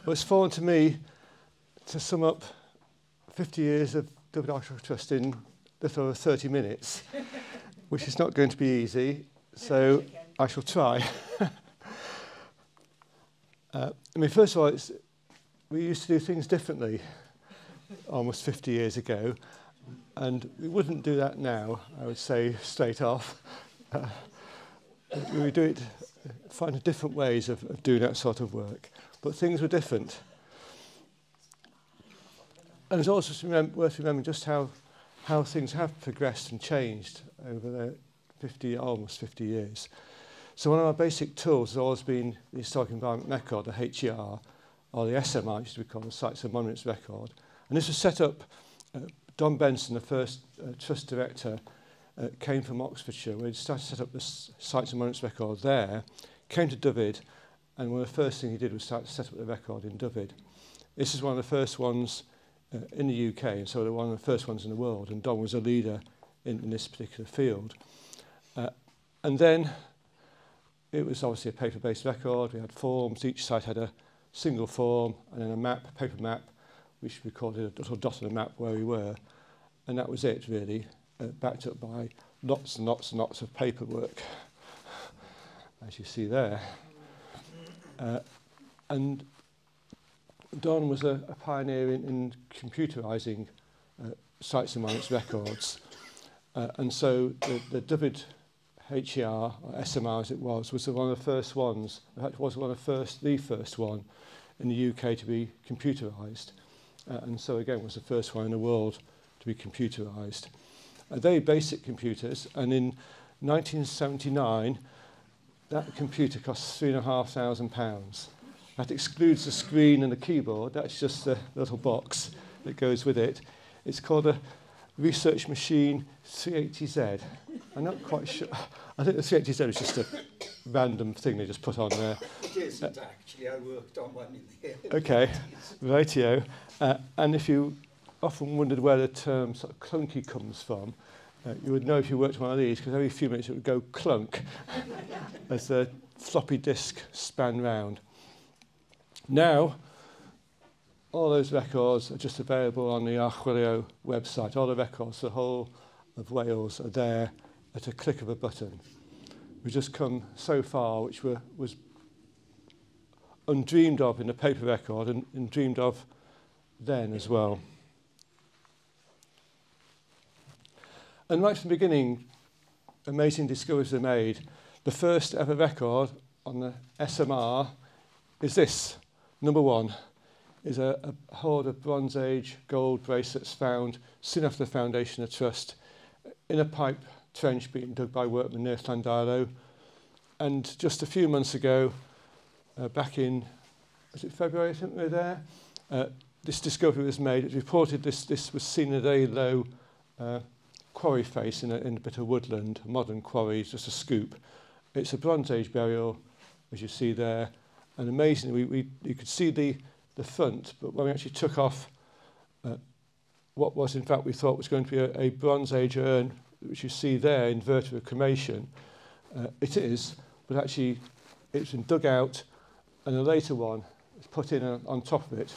Well, it's fallen to me to sum up 50 years of Dyfed Archaeological Trust in little over 30 minutes, which is not going to be easy, so I shall try. I mean, first of all, we used to do things differently almost 50 years ago, and we wouldn't do that now, I would say, straight off. We would do it, find different ways of doing that sort of work, but things were different. And it's also worth remembering just how things have progressed and changed over the almost 50 years. So one of our basic tools has always been the Historic Environment Record, the HER, or the SMR, which we call the Sites and Monuments Record. And this was set up, Don Benson, the first trust director, came from Oxfordshire, where he started to set up the Sites and Monuments Record there, came to Dyfed, and one of the first things he did was start to set up the record in Dyfed. This is one of the first ones in the UK, and so they're one of the first ones in the world, and Don was a leader in this particular field. And then it was obviously a paper-based record. We had forms. Each site had a single form and then a map, a paper map, which recorded a little dot on the map where we were. And that was it, really, backed up by lots and lots and lots of paperwork, as you see there. And Don was a pioneer in computerising sites and monuments records. And so the Dyfed HER, or SMR as it was one of the first ones, in fact was the first one in the UK to be computerised. And so again was the first one in the world to be computerised. Very basic computers, and in 1979 that computer cost £3,500. That excludes the screen and the keyboard. That's just the little box that goes with it. It's called a Research Machine 380Z. I'm not quite sure. I think the 380Z is just a random thing they just put on there. It isn't actually. I worked on one in the Okay, rightio. And if you often wondered where the term sort of clunky comes from, you would know if you worked on one of these, because every few minutes it would go clunk as the floppy disk span round. Now, all those records are just available on the Archaeological website. All the records, the whole of Wales, are there at a click of a button. We've just come so far, which was undreamed of in the paper record and dreamed of then as well. And right from the beginning, amazing discoveries are made. The first ever record on the SMR is this, number 1. Is a hoard of Bronze Age gold bracelets found soon after the foundation of Trust in a pipe trench being dug by workmen near Llandarlow. And just a few months ago, back in, was it February, I think we were there, this discovery was made. It reported this was seen at a very low quarry face in a bit of woodland, a modern quarry, just a scoop. It's a Bronze Age burial, as you see there. And amazingly, you could see the front, but when we actually took off what was in fact we thought was going to be a Bronze Age urn, which you see there in vertebral cremation, it is, but actually it's been dug out and a later one is put in on top of it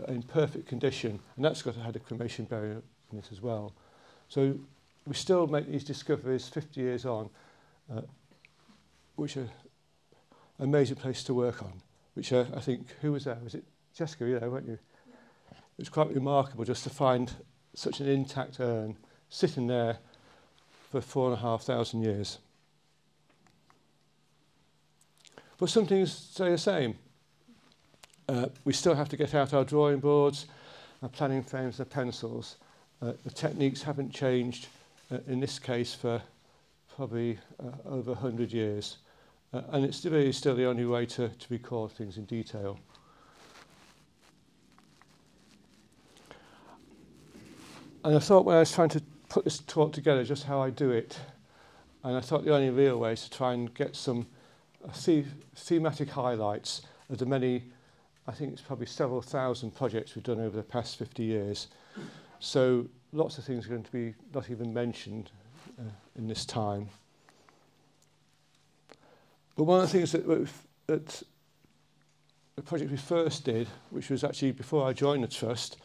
in perfect condition, and that's had a cremation burial in it as well. So we still make these discoveries 50 years on, which are an amazing place to work on, which I think, who was there? Was it Jessica, you know, weren't you? It was quite remarkable just to find such an intact urn sitting there for 4,500 years. But some things stay the same. We still have to get out our drawing boards, our planning frames, and pencils. The techniques haven't changed in this case for probably over 100 years. And it's really still the only way to record things in detail. And I thought when I was trying to put this talk together, just how I do it, and I thought the only real way is to try and get some thematic highlights of the many, I think it's probably several thousand projects we've done over the past 50 years. So lots of things are going to be not even mentioned in this time. But one of the things that the project we first did, which was actually before I joined the Trust,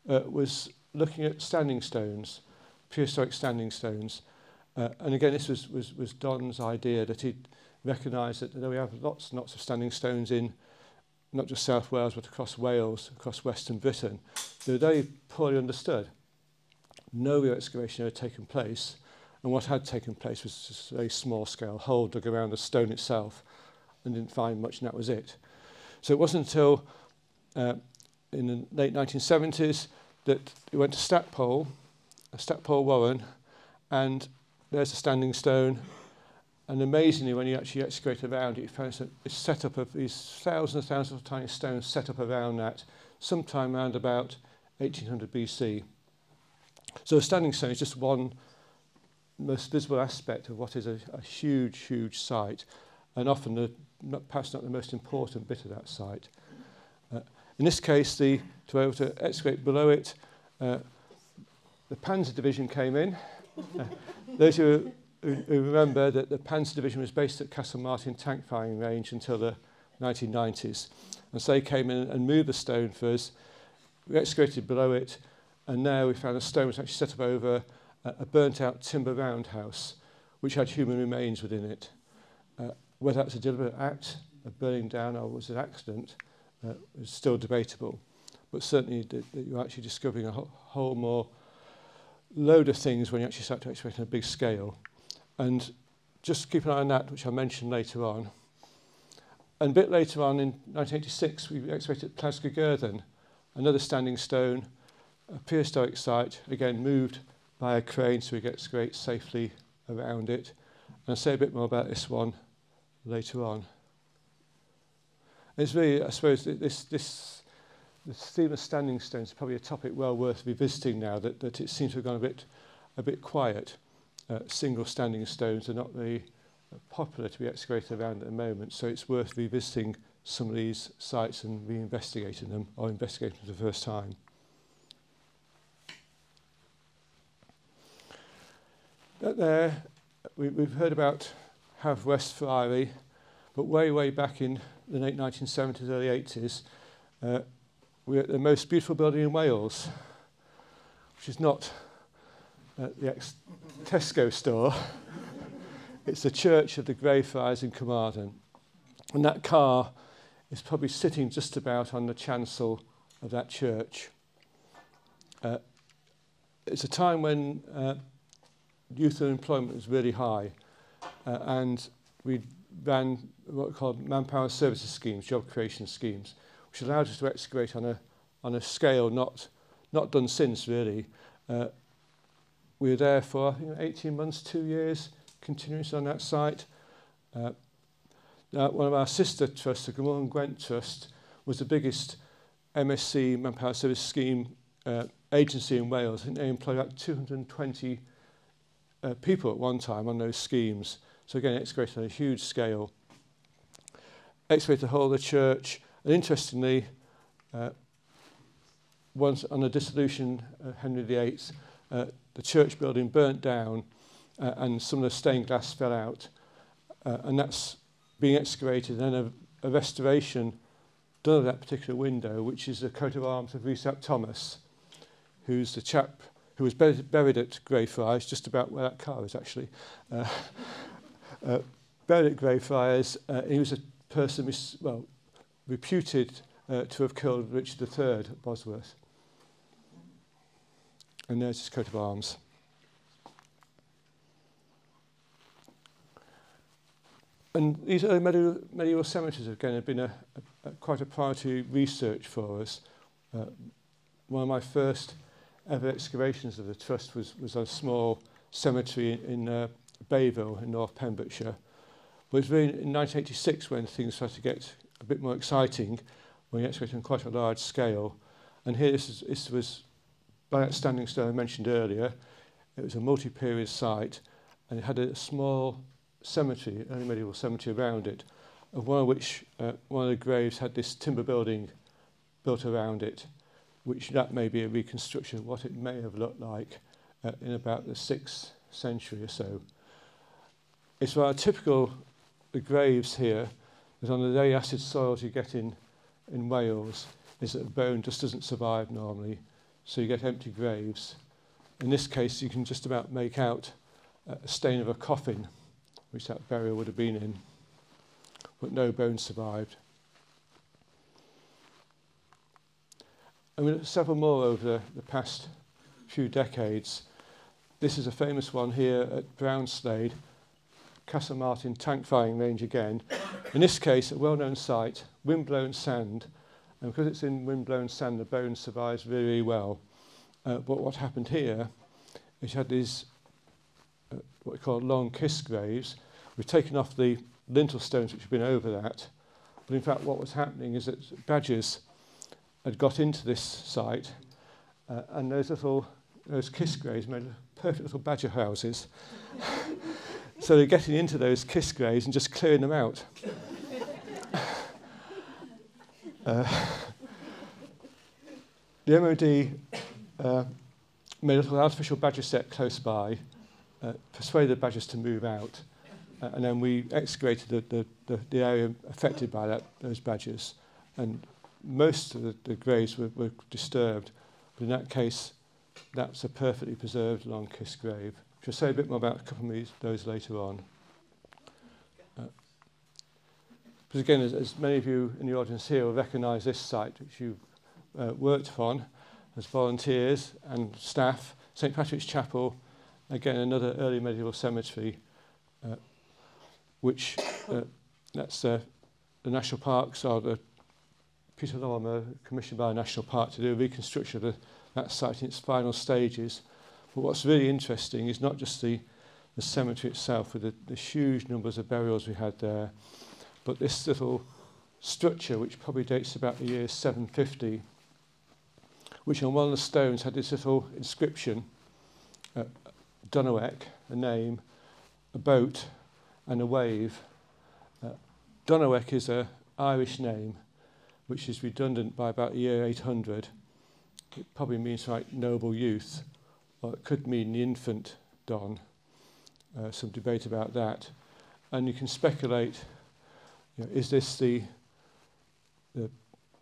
was looking at standing stones, prehistoric standing stones. And again, this was Don's idea, that he recognised that we have lots and lots of standing stones in not just South Wales, but across Wales, across Western Britain. They were very poorly understood. No real excavation had taken place, and what had taken place was just a very small scale hole dug around the stone itself, and didn't find much, and that was it. So it wasn't until in the late 1970s that we went to Stackpole Warren, and there's a standing stone. And amazingly, when you actually excavate around it, you find it's set up of these thousands and thousands of tiny stones set up around that, sometime around about 1800 BC. So a standing stone is just one most visible aspect of what is a huge, huge site, and often perhaps not the most important bit of that site. In this case, to be able to excavate below it, the Panzer Division came in. Those who remember that the Panzer Division was based at Castle Martin tank firing range until the 1990s. And so they came in and moved the stone for us. We excavated below it, and there we found a stone was actually set up over a burnt-out timber roundhouse, which had human remains within it. Whether that's a deliberate act of burning down or was an accident is still debatable. But certainly that you're actually discovering a whole more load of things when you actually start to excavate on a big scale. And just keep an eye on that, which I'll mention later on. And a bit later on, in 1986, we excavated Plasgagurthan, another standing stone, a prehistoric site, again moved by a crane so we get excavate safely around it. And I'll say a bit more about this one later on. And it's really, I suppose, this theme of standing stones is probably a topic well worth revisiting now that it seems to have gone a bit quiet. Single standing stones are not very popular to be excavated around at the moment, so it's worth revisiting some of these sites and reinvestigating them, or investigating them for the first time. There, we've heard about Have West Friary, but way back in the late 1970s, early 80s, we're at the most beautiful building in Wales, which is not the ex-Tesco store. It's the Church of the Greyfriars in Carmarthen. And that car is probably sitting just about on the chancel of that church. It's a time when youth unemployment was really high, and we ran what are called manpower services schemes, job creation schemes, which allowed us to excavate on a scale not done since, really. We were there for, I think, 18 months, 2 years, continuously on that site. One of our sister trusts, the Glamorgan and Gwent Trust, was the biggest MSc, Manpower Service Scheme, agency in Wales. I think they employed about 220 people at one time on those schemes. So again, excavated on a huge scale. Excavated the whole of the church. And interestingly, once on the dissolution of Henry VIII, the church building burnt down and some of the stained glass fell out. And that's being excavated, and then a restoration done of that particular window, which is the coat of arms of Rhys ap Thomas, who's the chap who was buried at Greyfriars, just about where that car is actually. Buried at Greyfriars. He was a person, reputed to have killed Richard III at Bosworth. And there's his coat of arms. And these early medieval cemeteries, again, have been quite a priority research for us. One of my first ever excavations of the Trust was on a small cemetery in Bayville in North Pembrokeshire. But it was really in 1986 when things started to get a bit more exciting, when you excavated on quite a large scale. And here this was by that standing stone I mentioned earlier. It was a multi-period site, and it had a small cemetery, early medieval cemetery around it, of one of which one of the graves had this timber building built around it, which that may be a reconstruction of what it may have looked like in about the 6th century or so. It's rather typical, the graves here, that on the very acid soils you get in in Wales is that a bone just doesn't survive normally, so you get empty graves. In this case, you can just about make out a stain of a coffin, which that burial would have been in, but no bones survived. And we looked at several more over the past few decades. This is a famous one here at Brownslade, Castle Martin tank firing range again. In this case, a well-known site, windblown sand, and because it's in windblown sand, the bone survives really, really well. But what happened here is you had these what we call long kiss graves. We've taken off the lintel stones which have been over that, but in fact what was happening is that badgers had got into this site, and those kiss graves made perfect little badger houses. So they're getting into those kiss graves and just clearing them out. The MOD made a little artificial badger set close by, persuaded the badgers to move out, and then we excavated the area affected by those badgers, and most of the graves were disturbed, but in that case that's a perfectly preserved long kiss grave. I'll say a bit more about a couple of those later on. But again, as many of you in the audience here will recognise this site, which you've worked upon as volunteers and staff, St Patrick's Chapel, again another early medieval cemetery, which that's the national parks, or the piece of law commissioned by the National Park to do a reconstruction of that site in its final stages. But what's really interesting is not just the cemetery itself with the huge numbers of burials we had there, but this little structure, which probably dates to about the year 750, which on one of the stones had this little inscription, Dunawec, a name, a boat and a wave. Dunawec is an Irish name, which is redundant by about the year 800. It probably means like noble youth, or it could mean the infant Don. Some debate about that. And you can speculate, is this the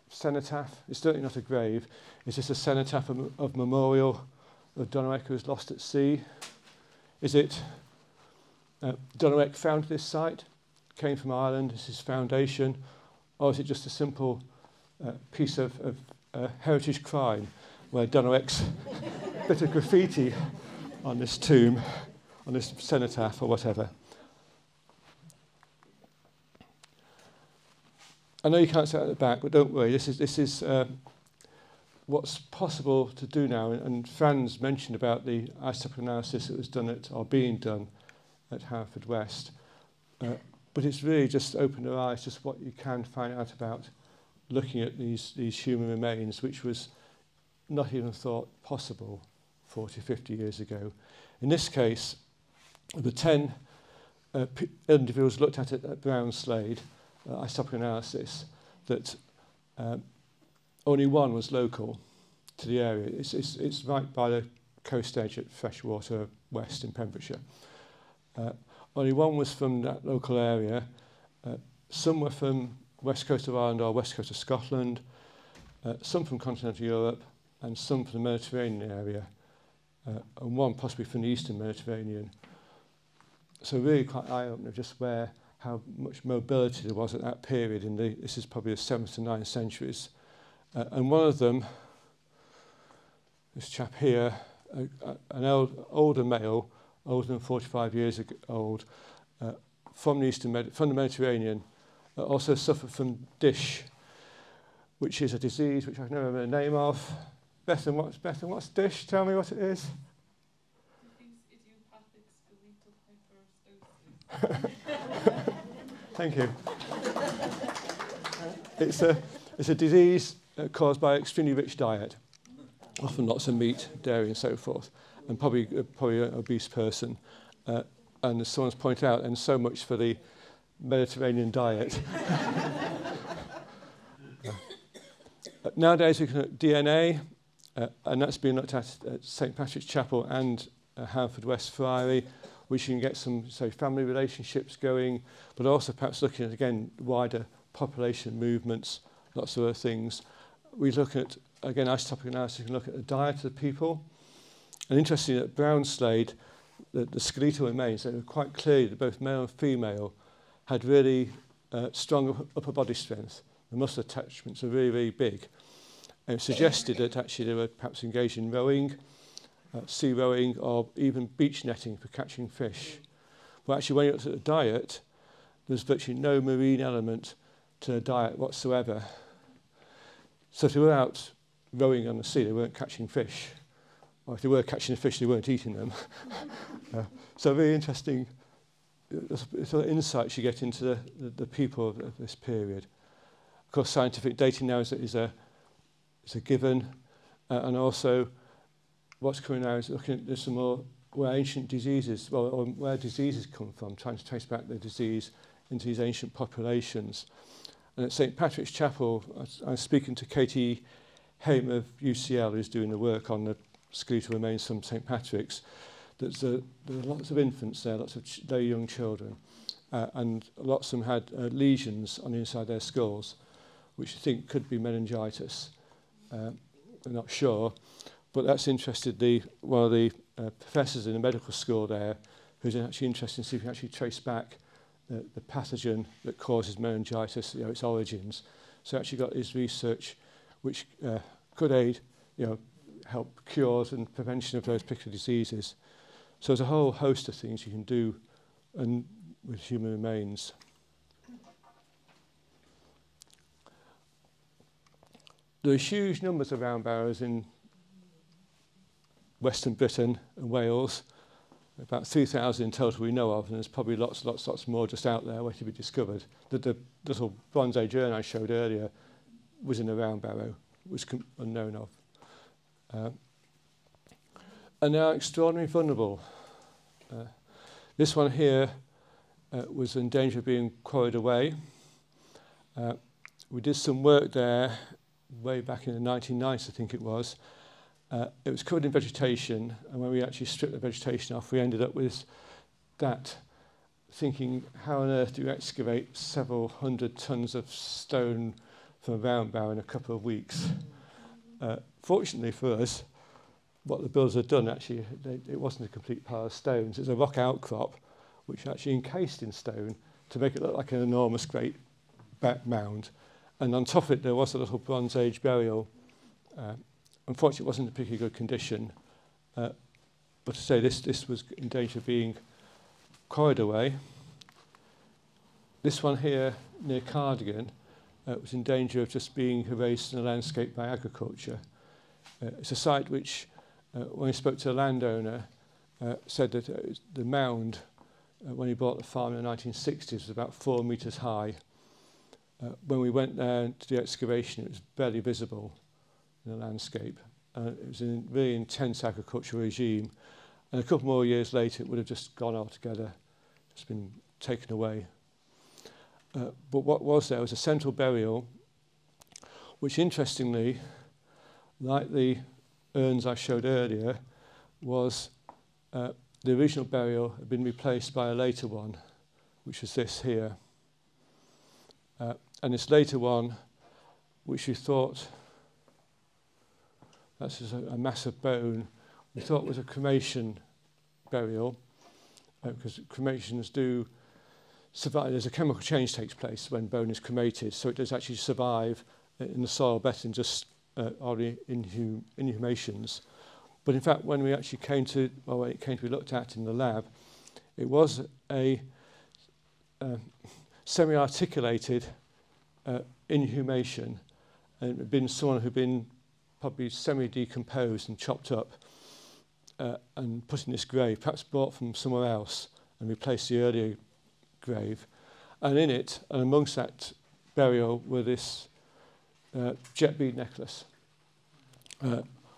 cenotaph? It's certainly not a grave. Is this a cenotaph of memorial of Donawec who was lost at sea? Is it Donawec founded this site, came from Ireland, this is his foundation, or is it just a simple piece of heritage crime where Donawec's bit of graffiti on this tomb, on this cenotaph or whatever? I know you can't see it at the back, but don't worry. This is what's possible to do now. And Franz mentioned about the isotopic analysis that was done or being done at Haverfordwest. But it's really just opened our eyes just what you can find out about looking at these human remains, which was not even thought possible 40, 50 years ago. In this case, the 10 individuals looked at it at Brownslade, isotopic analysis, that only one was local to the area. It's right by the coast edge at Freshwater West in Pembrokeshire. Only one was from that local area. Some were from west coast of Ireland or west coast of Scotland, some from continental Europe, and some from the Mediterranean area, and one possibly from the eastern Mediterranean. So really quite eye-opener just how much mobility there was at that period this is probably the 7th to 9th centuries. And one of them, this chap here, an older male, older than 45 years old, from the Mediterranean, also suffered from Dyfed, which is a disease which I've never heard the name of. Bethan, what's Dyfed? Tell me what it is. Idiopathic skeletal hyperostosis. Thank you. It's a disease caused by extremely rich diet, often lots of meat, dairy, and so forth, and probably an obese person. And as someone's pointed out, and so much for the Mediterranean diet. Nowadays we can look at DNA, and that's been looked at St Patrick's Chapel and Haverfordwest Friary, which you can get some, say, family relationships going, but also perhaps looking at, again, wider population movements lots of other things. We look at, again, isotopic analysis, you can look at the diet of the people. And interestingly, at Brown Slade, the skeletal remains, they were quite clear that both male and female had really strong upper body strength. The muscle attachments are really, really big. And it suggested that actually they were perhaps engaged in rowing, sea rowing, or even beach netting for catching fish. But actually, when you looked at the diet, there's virtually no marine element to the diet whatsoever. So if they were out rowing on the sea, they weren't catching fish. Or if they were catching the fish, they weren't eating them. So very interesting sort of insights you get into the people of this period. Of course, scientific dating now is a given, and also what's coming now is looking at some more where ancient diseases, well, or where diseases come from, trying to trace back the disease into these ancient populations. And at St. Patrick's Chapel, I was speaking to Katie Haim of UCL, who's doing the work on the skeletal remains from St. Patrick's. There are lots of infants there, lots of very young children, and lots of them had lesions on the inside of their skulls, which I think could be meningitis. I'm not sure, but that's interested one of the professors in the medical school there, who's actually interested in see if we can actually trace back the pathogen that causes meningitis, its origins. So actually got his research, which could aid, help cures and prevention of those particular diseases. So there's a whole host of things you can do with human remains. There are huge numbers of round barrows in Western Britain and Wales, about 3,000 in total we know of, and there's probably lots more just out there waiting to be discovered. The little Bronze Age urn I showed earlier was in a round barrow, was unknown of. And they are extraordinarily vulnerable. This one here was in danger of being quarried away. We did some work there way back in the 1990s, I think it was. It was covered in vegetation, and when we actually stripped the vegetation off, we ended up with that, thinking, how on earth do you excavate several hundred tons of stone from a round barrow in a couple of weeks? Fortunately for us, what the builders had done, actually, it wasn't a complete pile of stones. It was a rock outcrop, which actually encased in stone to make it look like an enormous great mound. And on top of it, there was a little Bronze Age burial. Unfortunately, it wasn't in particularly good condition. But to say this was in danger of being quarried away. This one here near Cardigan was in danger of just being erased in the landscape by agriculture. It's a site which, when I spoke to a landowner, said that the mound, when he bought the farm in the 1960s, was about 4 meters high. When we went there to the excavation, it was barely visible in the landscape. It was a really intense agricultural regime. And a couple more years later, it would have just gone altogether, just been taken away. But what was there was a central burial, which interestingly, like the urns I showed earlier, was the original burial had been replaced by a later one, which was this here. And this later one, which we thought, that's just a mass of bone, we thought was a cremation burial, because cremations do survive. There's a chemical change takes place when bone is cremated, so it does actually survive in the soil better than just ordinary inhumations. But in fact, when we actually came to be looked at in the lab, it was a semi-articulated inhumation, and it had been someone who'd been probably semi-decomposed and chopped up and put in this grave, perhaps brought from somewhere else and replaced the earlier grave. And in it, and amongst that burial, were this jet bead necklace,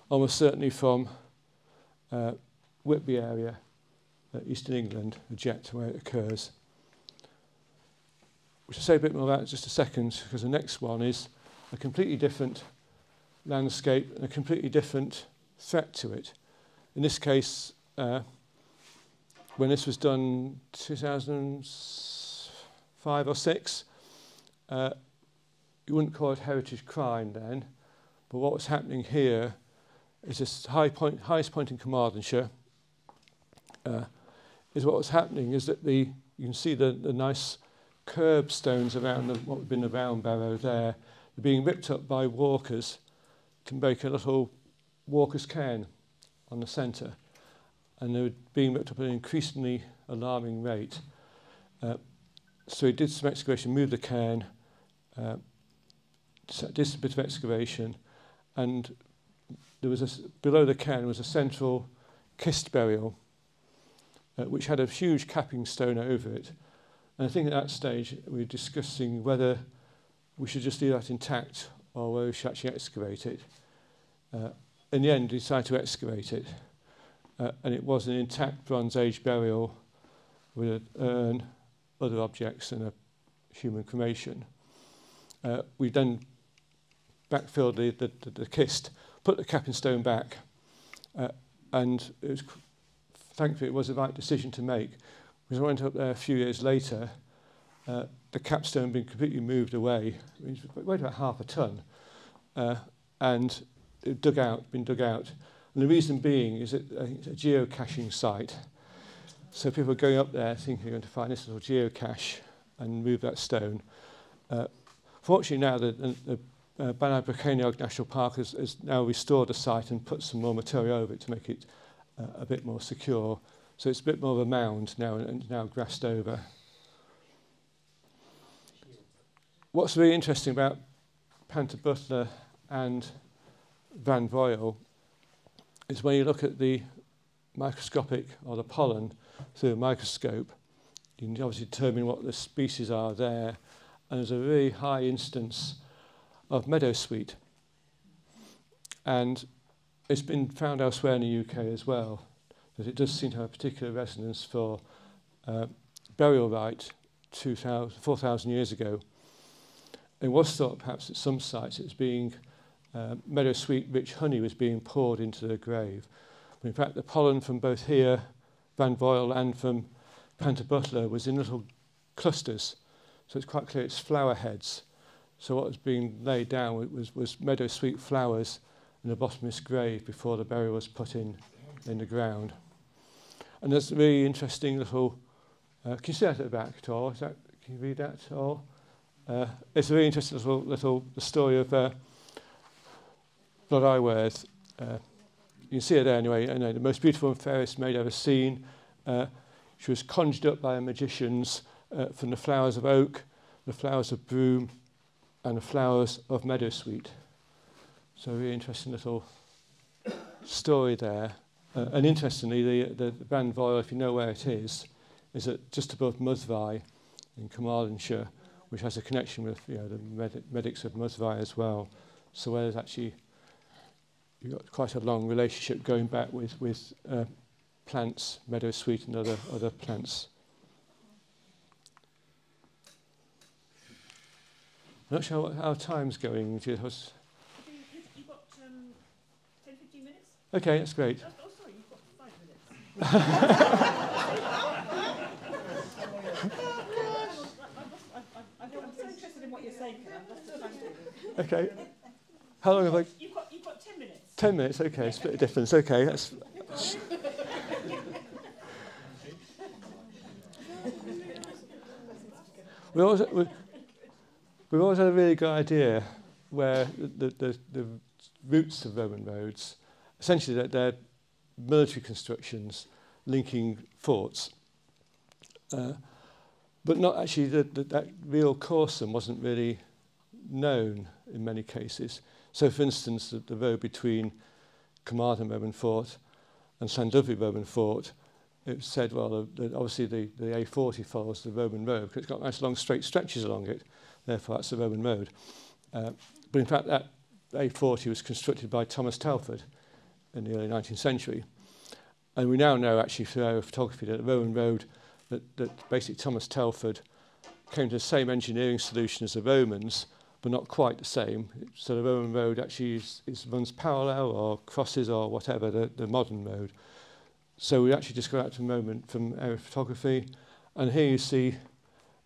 almost certainly from Whitby area, Eastern England, a jet where it occurs. Which I'll say a bit more about in just a second, because the next one is a completely different landscape and a completely different threat to it. In this case, when this was done 2005 or 6, you wouldn't call it heritage crime then, but what was happening here is this highest point in Carmarthenshire. Is what was happening is that you can see the nice curbstones around what would have been the round barrow there, they're being ripped up by walkers to make a little walker's cairn on the centre, and they were being ripped up at an increasingly alarming rate. So he did some excavation, moved the cairn, did a bit of excavation, and there was below the cairn was a central kist burial, which had a huge capping stone over it. And I think at that stage we were discussing whether we should just leave that intact or whether we should actually excavate it. In the end, we decided to excavate it, and it was an intact Bronze Age burial with an urn, other objects, and a human cremation. We then backfilled the kist, put the capping stone back, and it was, thankfully it was the right decision to make. Because I went up there a few years later, the capstone had been completely moved away. It weighed about half a ton, and it been dug out. And the reason being is that I think it's a geocaching site. So people are going up there thinking they're going to find this little geocache and move that stone. Fortunately now the Archaeological National Park has now restored the site and put some more material over it to make it a bit more secure. So it's a bit more of a mound now and now grassed over. What's really interesting about Panther Butler and Van Voyle is when you look at the microscopic or the pollen through a microscope, you can obviously determine what the species are there, and there's a very high instance of meadowsweet. And it's been found elsewhere in the UK as well, that it does seem to have a particular resonance for burial rite 4,000 years ago. It was thought perhaps at some sites it was being meadowsweet rich honey was being poured into the grave. But in fact the pollen from both here, Van Voyle, and from Panther Butler was in little clusters. So it's quite clear it's flower heads. So what was being laid down was meadowsweet flowers in the bottom of this grave before the burial was put in the ground. And there's a really interesting little, can you see that at the back at all? Can you read that at all? It's a really interesting little the story of Blood Eyeworth. You can see it there anyway, the most beautiful and fairest maid ever seen. She was conjured up by magicians from the flowers of oak, the flowers of broom, and the flowers of meadowsweet. So a really interesting little story there. And interestingly, the Van Voyle, if you know where it is just above Musvai in Carmarthenshire, which has a connection with the medics of Musvai as well. So where there's actually you've got quite a long relationship going back with plants, meadowsweet and other plants. I'm not sure what our time's going. You've got 10-15 minutes? Okay, that's great. Oh, sorry, you've got 5 minutes. I'm so interested in what you're saying, Ken. Okay. How long have I... You've got 10 minutes. 10 minutes, okay, split the difference. Okay, that's... We've always had a really good idea where the routes of Roman roads, essentially they're military constructions linking forts, but not actually that real coursum wasn't really known in many cases. So for instance, the road between Carmarthen Roman Fort and Llandudno Roman Fort, it said, well, obviously the A40 follows the Roman road because it's got nice long straight stretches along it, therefore that's the Roman road. But in fact that A40 was constructed by Thomas Telford in the early 19th century. And we now know actually through our photography that the Roman road, that basically Thomas Telford came to the same engineering solution as the Romans, but not quite the same. So the Roman road actually runs parallel or crosses or whatever the modern road. So we actually just got out to a moment from aerial photography, and here you see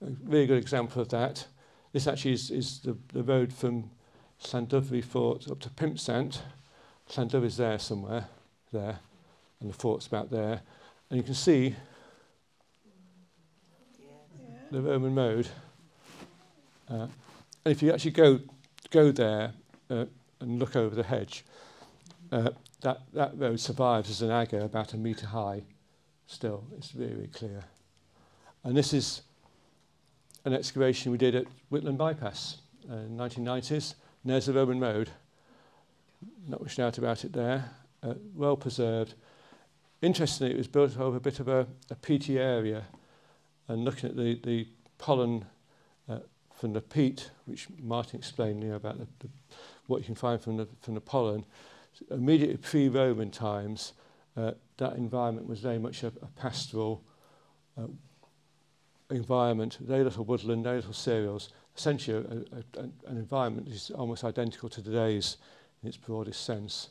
a really good example of that. This actually is the road from Llandudwy Fort up to Pimpsant. Llandudwy is there somewhere, there, and the fort's about there. And you can see the Roman road. And if you actually go there and look over the hedge, that road survives as an agger about 1 metre high still. It's really, really clear. And this is an excavation we did at Whitland Bypass in the 1990s. And there's the Roman road. Not much doubt about it there. Well preserved. Interestingly, it was built over a bit of a peaty area. And looking at the pollen from the peat, which Martin explained about what you can find from the pollen, immediately pre-Roman times, that environment was very much a pastoral environment, very little woodland, very little cereals, essentially an environment that is almost identical to today's in its broadest sense.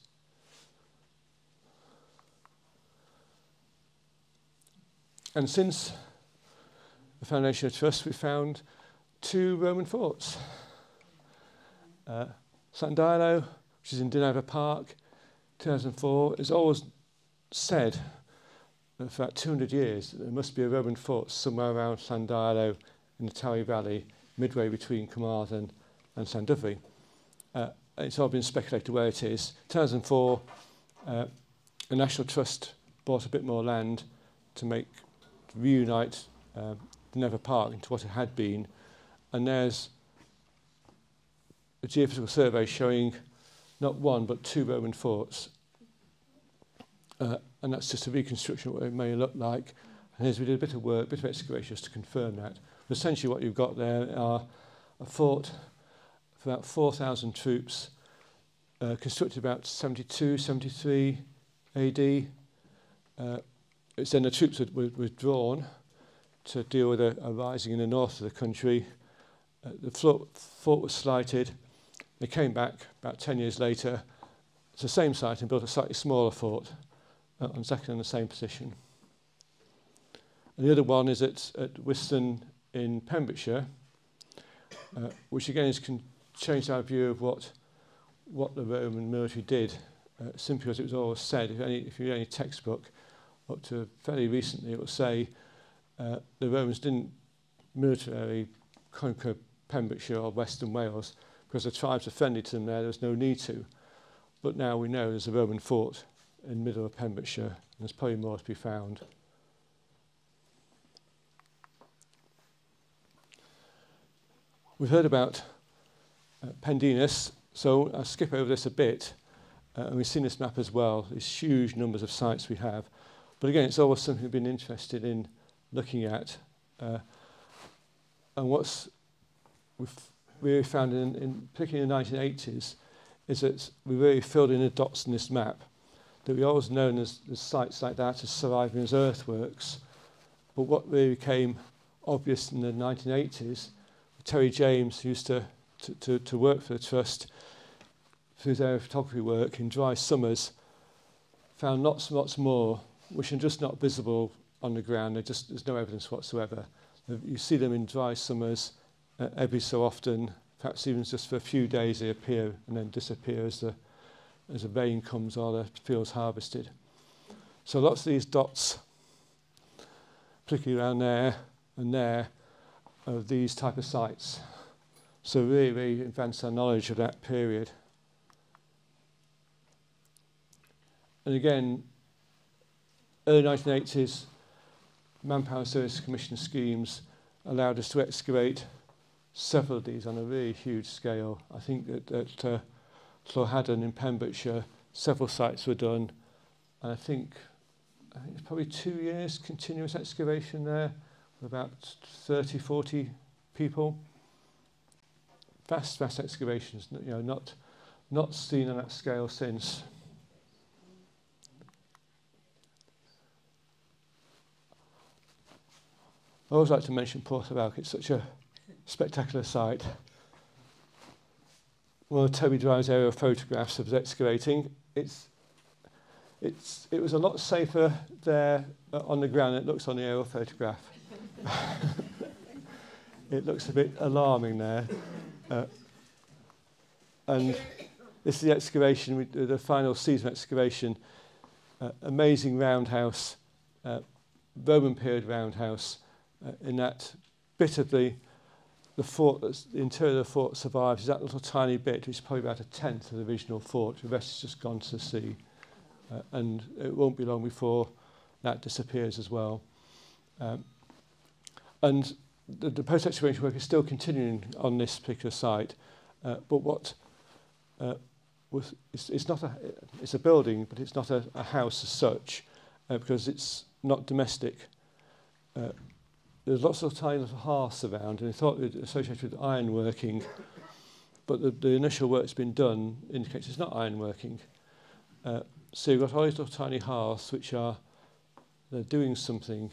And since the foundation of Trust, we found 2 Roman forts. Llandailo, which is in Dyfed Park, 2004, is always said for about 200 years that there must be a Roman fort somewhere around Llandailo in the Tawy Valley, midway between Carmarthen and Llandudwy. It's all been speculated where it is. 2004, the National Trust bought a bit more land to reunite Dyfed Park into what it had been, and there's a geophysical survey showing not 1 but 2 Roman forts, and that's just a reconstruction of what it may look like. And here's we did a bit of work, a bit of excavation just to confirm that. But essentially what you've got there are a fort for about 4,000 troops, constructed about 72, 73 AD. It's then the troops were withdrawn to deal with a rising in the north of the country. The fort was slighted. They came back about 10 years later. It's the same site and built a slightly smaller fort exactly in the same position. And the other one is at Whiston in Pembrokeshire, which again can change our view of what the Roman military did, simply because it was always said, if you read any textbook, up to fairly recently, it will say the Romans didn't militarily conquer Pembrokeshire or Western Wales because the tribes are friendly to them there was no need to. But now we know there's a Roman fort in the middle of Pembrokeshire, and there's probably more to be found. We've heard about Pendennis, so I'll skip over this a bit. And we've seen this map as well, these huge numbers of sites we have. But again, it's always something we've been interested in looking at. And what's we've really found, particularly in the 1980s, is that we really filled in the dots in this map. That we always known as sites like that as surviving as earthworks. But what really became obvious in the 1980s, Terry James, who used to work for the Trust, through his area photography work in dry summers, found lots and lots more, which are just not visible on the ground. There's no evidence whatsoever. You see them in dry summers every so often, perhaps even just for a few days they appear and then disappear as the rain comes or the field's harvested. So lots of these dots, particularly around there and there, of these type of sites. So really, really advance our knowledge of that period. And again, early 1980s, Manpower Service Commission schemes allowed us to excavate several of these on a really huge scale. I think that at Llywhaden in Pembrokeshire, several sites were done, and I think it's probably 2 years continuous excavation there, with about 30, 40 people. Vast excavations, not seen on that scale since. I always like to mention Portobello. It's such a spectacular site. One of Toby Drive's aerial photographs of excavating. It was a lot safer there on the ground than it looks on the aerial photograph. it looks a bit alarming there. And this is the excavation, the final season excavation. Amazing roundhouse, Roman period roundhouse. In that bit of the fort, the interior of the fort survives, is that little tiny bit, which is probably about a tenth of the original fort. The rest has just gone to the sea. And it won't be long before that disappears as well. And the post-excavation work is still continuing on this particular site. But what it's a building, but it's not a house as such, because it's not domestic. There's lots of tiny little hearths around, and I thought it was associated with ironworking, but the initial work that's been done indicates it's not ironworking. So you've got all these little tiny hearths which they're doing something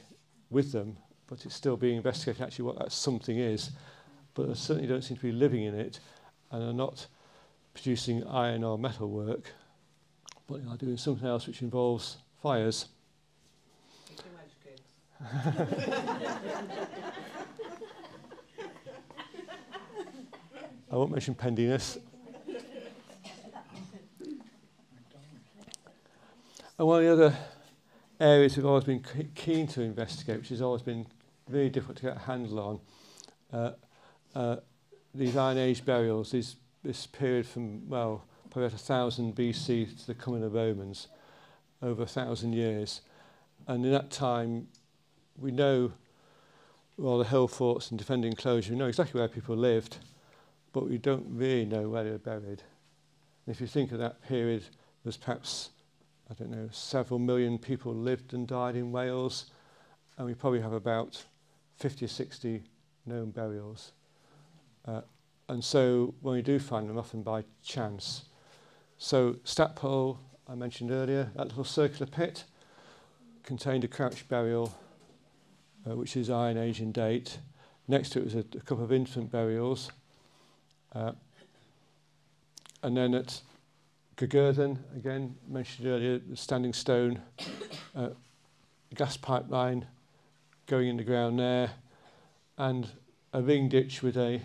with them, but it's still being investigated actually what that something is. But they certainly don't seem to be living in it, and are not producing iron or metal work, but they are doing something else which involves fires. I won't mention Pendiness. And one of the other areas we've always been keen to investigate, which has always been really difficult to get a handle on, these Iron Age burials, this period from, well, probably about 1000 BC to the coming of the Romans, over 1,000 years. And in that time, we know all the hill forts and defending enclosure, we know exactly where people lived, but we don't really know where they were buried. And if you think of that period, there's perhaps, I don't know, several million people lived and died in Wales, and we probably have about 50 or 60 known burials. And so when we do find them, often by chance. So Stackpole, I mentioned earlier, that little circular pit contained a crouch burial, which is Iron Age in date. Next to it was a couple of infant burials. And then at Gogurthen, again, mentioned earlier, the standing stone, gas pipeline going in the ground there, and a ring ditch with an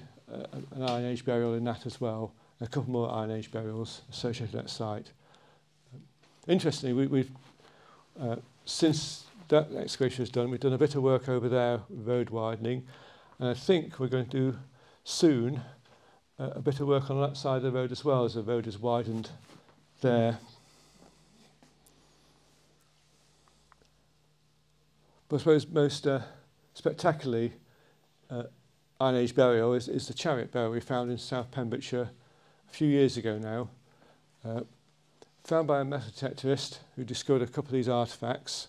Iron Age burial in that as well, and a couple more Iron Age burials associated with that site. Interestingly, we've since that excavation was done, we've done a bit of work over there, road widening, and I think we're going to do soon a bit of work on that side of the road as well, as the road is widened there. But I suppose most spectacularly, Iron Age burial is the chariot burial we found in South Pembrokeshire a few years ago now, found by a metal detectorist who discovered a couple of these artefacts.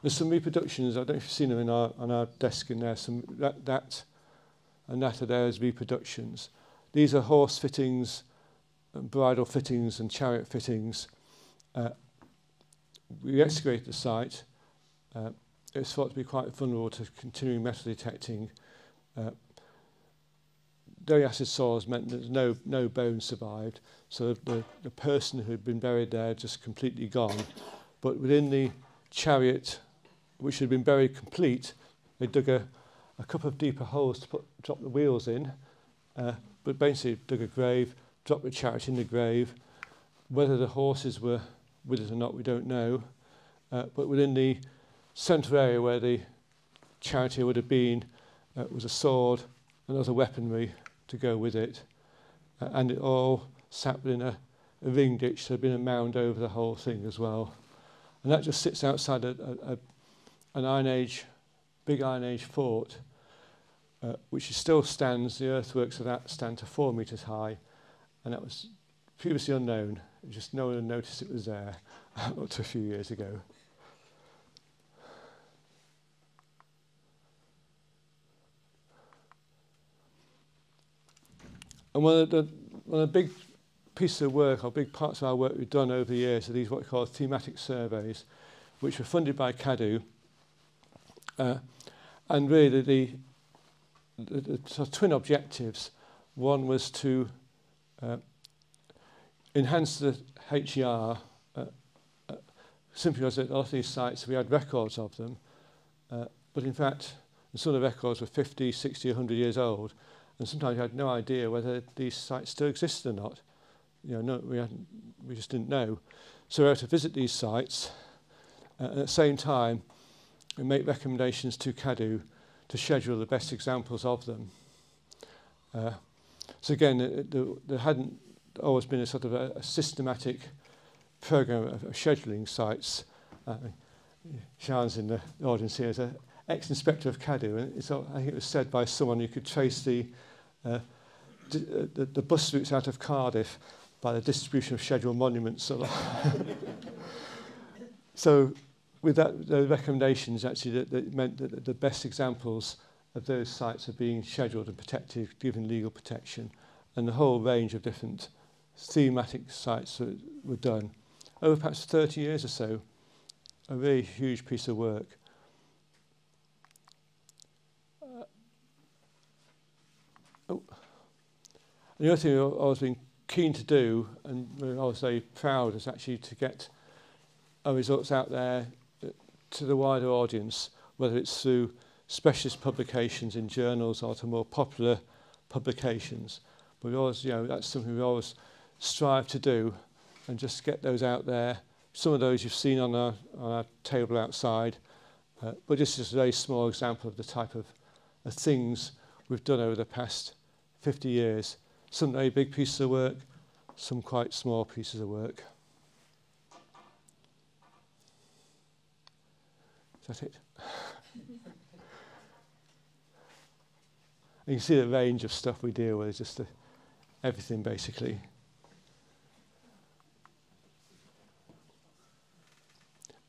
There's some reproductions, I don't know if you've seen them on our desk in there, some that are there as reproductions. These are horse fittings, and bridle fittings and chariot fittings. We excavated the site. It's thought to be quite vulnerable to continuing metal detecting. Very acid soils meant that no bones survived, so the person who had been buried there just completely gone. But within the chariot, which had been buried complete, they dug a couple of deeper holes to drop the wheels in, but basically dug a grave, dropped the chariot in the grave. Whether the horses were with it or not, we don't know. But within the central area where the chariot would have been was a sword and other weaponry to go with it. And it all sat within a ring ditch. There had been a mound over the whole thing as well. And that just sits outside an Iron Age, big Iron Age fort, which still stands. The earthworks of that stand to 4 metres high. And that was previously unknown. Just no one had noticed it was there up to a few years ago. And one of the big pieces of work, or big parts of our work we've done over the years, are these what we call thematic surveys, which were funded by CADU. And really the sort of twin objectives. One was to enhance the HER, simply because at a lot of these sites we had records of them, but in fact And some of the records were 50, 60, 100 years old, and sometimes you had no idea whether these sites still existed or not. You know, we just didn't know. So we had to visit these sites, at the same time, and make recommendations to CADU to schedule the best examples of them. So again, there hadn't always been a sort of a systematic program of scheduling sites. Sian's in the audience here as an ex-inspector of CADU, and I think it was said by someone who could trace the bus routes out of Cardiff by the distribution of scheduled monuments. So with that, the recommendations actually that meant that the best examples of those sites are being scheduled and protected, given legal protection, and the whole range of different thematic sites that were done over perhaps 30 years or so. A really huge piece of work. The other thing I was being keen to do, and I was very proud, is actually to get our results out there to the wider audience, whether it's through specialist publications in journals or to more popular publications. But we always, that's something we always strive to do, and just get those out there. Some of those you've seen on our table outside, but this is a very small example of the type of things we've done over the past 50 years. Some very big pieces of work, some quite small pieces of work. Is that it? You can see the range of stuff we deal with, just everything basically.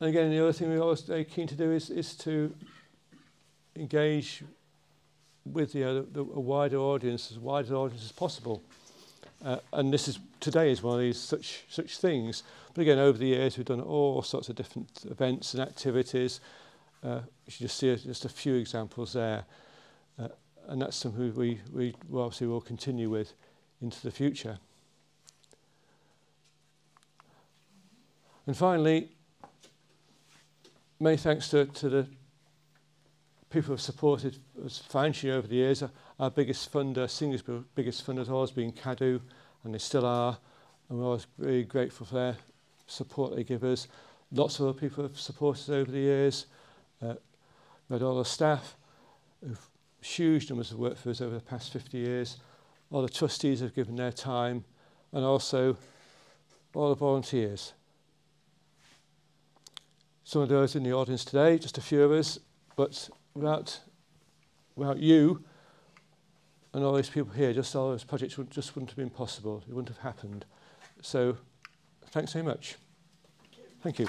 And again, the other thing we're always very keen to do is to engage with a wider audience, as wide an audience as possible. And today is one of these such things. But again, over the years, we've done all sorts of different events and activities. You should just see just a few examples there. And that's something we obviously will continue with into the future. And finally, many thanks to the people who have supported us financially over the years. Our biggest funder, single biggest funder has always been CADU, and they still are. And we're always very grateful for their support they give us. Lots of other people have supported us over the years. We had all the staff, huge numbers of work for us over the past 50 years. All the trustees have given their time, and also all the volunteers. Some of those in the audience today, just a few of us, but without you and all these people here, just all those projects just wouldn't have been possible. It wouldn't have happened. So thanks very much. Thank you.